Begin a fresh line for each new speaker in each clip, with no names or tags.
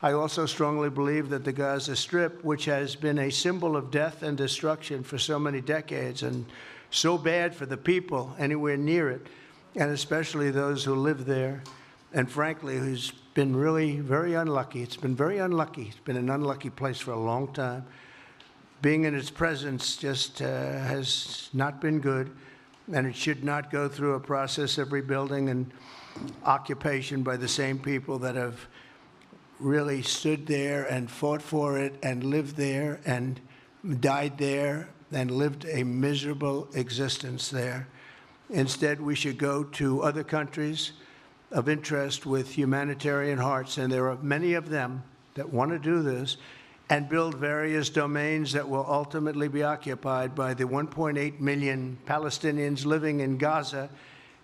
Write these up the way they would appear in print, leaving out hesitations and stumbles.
I also strongly believe that the Gaza Strip, which has been a symbol of death and destruction for so many decades and so bad for the people anywhere near it, and especially those who live there, and frankly, who's been really very unlucky. It's been very unlucky. It's been an unlucky place for a long time. Being in its presence just has not been good, and it should not go through a process of rebuilding and occupation by the same people that have really stood there and fought for it and lived there and died there and lived a miserable existence there. Instead, we should go to other countries of interest with humanitarian hearts, and there are many of them that want to do this, and build various domains that will ultimately be occupied by the 1.8 million Palestinians living in Gaza,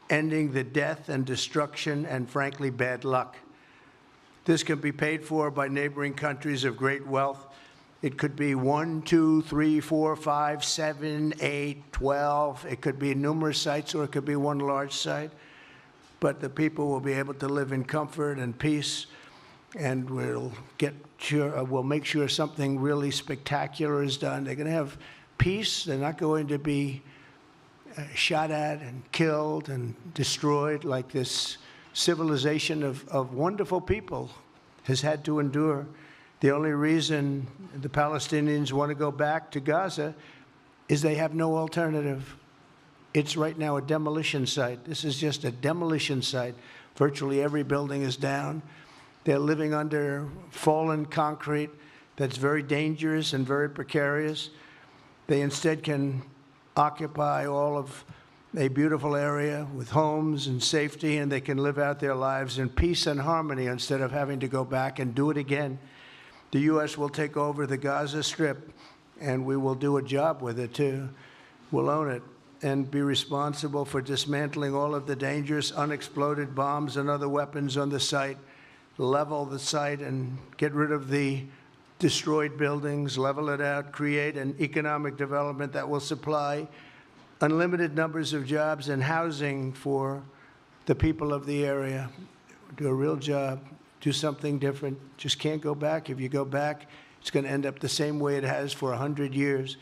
ending the death and destruction and, frankly, bad luck. This can be paid for by neighboring countries of great wealth. It could be 1, 2, 3, 4, 5, 7, 8, 12. It could be numerous sites, or it could be one large site. But the people will be able to live in comfort and peace, and we'll make sure something really spectacular is done. They're going to have peace. They're not going to be shot at and killed and destroyed like this civilization of wonderful people has had to endure. The only reason the Palestinians want to go back to Gaza is they have no alternative. It's right now a demolition site. This is just a demolition site. Virtually every building is down. They're living under fallen concrete that's very dangerous and very precarious. They instead can occupy all of a beautiful area with homes and safety, and they can live out their lives in peace and harmony instead of having to go back and do it again. The U.S. will take over the Gaza Strip, and we will do a job with it, too. We'll own it and be responsible for dismantling all of the dangerous unexploded bombs and other weapons on the site, level the site and get rid of the destroyed buildings, level it out, create an economic development that will supply unlimited numbers of jobs and housing for the people of the area. Do a real job, do something different. Just can't go back. If you go back, it's going to end up the same way it has for 100 years.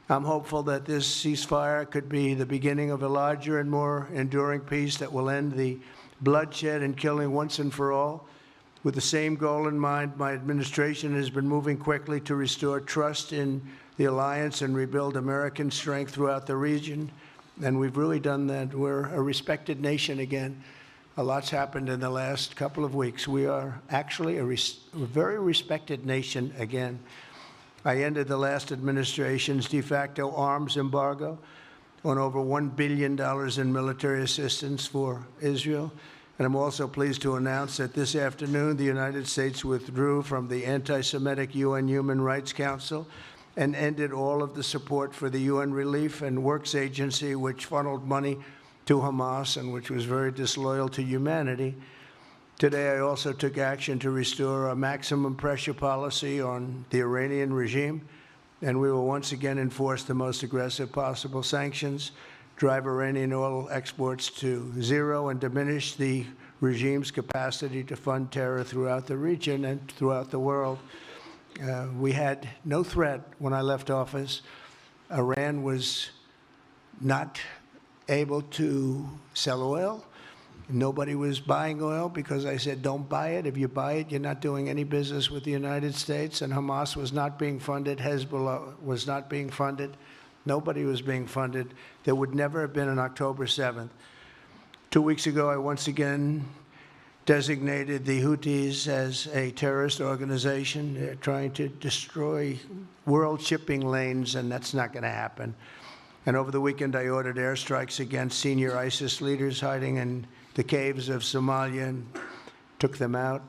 I'm hopeful that this ceasefire could be the beginning of a larger and more enduring peace that will end the bloodshed and killing once and for all. With the same goal in mind, my administration has been moving quickly to restore trust in the alliance and rebuild American strength throughout the region, and we've really done that. We're a respected nation again. A lot's happened in the last couple of weeks. We are actually a very respected nation again. I ended the last administration's de facto arms embargo on over $1 billion in military assistance for Israel. And I'm also pleased to announce that this afternoon, the United States withdrew from the anti-Semitic UN Human Rights Council and ended all of the support for the UN Relief and Works Agency, which funneled money to Hamas and which was very disloyal to humanity. Today, I also took action to restore a maximum pressure policy on the Iranian regime, and we will once again enforce the most aggressive possible sanctions, drive Iranian oil exports to zero, and diminish the regime's capacity to fund terror throughout the region and throughout the world. We had no threat when I left office. Iran was not able to sell oil. Nobody was buying oil because I said, don't buy it. If you buy it, you're not doing any business with the United States. And Hamas was not being funded. Hezbollah was not being funded. Nobody was being funded. There would never have been an October 7th. 2 weeks ago, I once again designated the Houthis as a terrorist organization. They're trying to destroy world shipping lanes, and that's not going to happen. And over the weekend, I ordered airstrikes against senior ISIS leaders hiding in the caves of Somalia and took them out.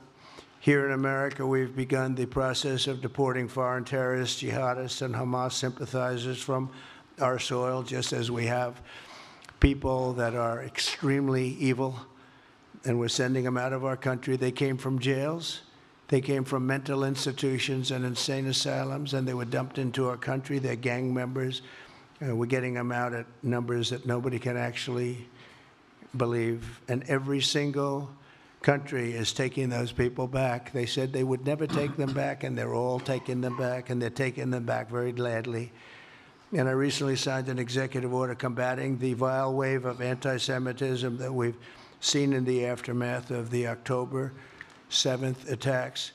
Here in America, we've begun the process of deporting foreign terrorists, jihadists, and Hamas sympathizers from our soil, just as we have people that are extremely evil, and we're sending them out of our country. They came from jails. They came from mental institutions and insane asylums, and they were dumped into our country. They're gang members. We're getting them out at numbers that nobody can actually believe. And every single country is taking those people back. They said they would never take them back, and they're all taking them back, and they're taking them back very gladly. And I recently signed an executive order combating the vile wave of anti-Semitism that we've seen in the aftermath of the October 7th attacks.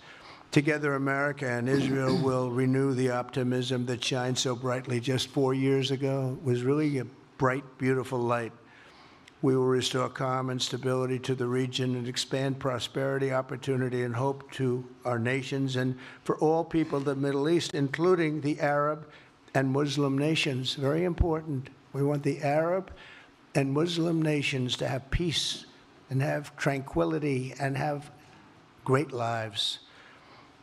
Together, America and Israel will renew the optimism that shined so brightly just 4 years ago. It was really a bright, beautiful light. We will restore calm and stability to the region and expand prosperity, opportunity, and hope to our nations and for all people of the Middle East, including the Arab and Muslim nations. Very important. We want the Arab and Muslim nations to have peace and have tranquility and have great lives.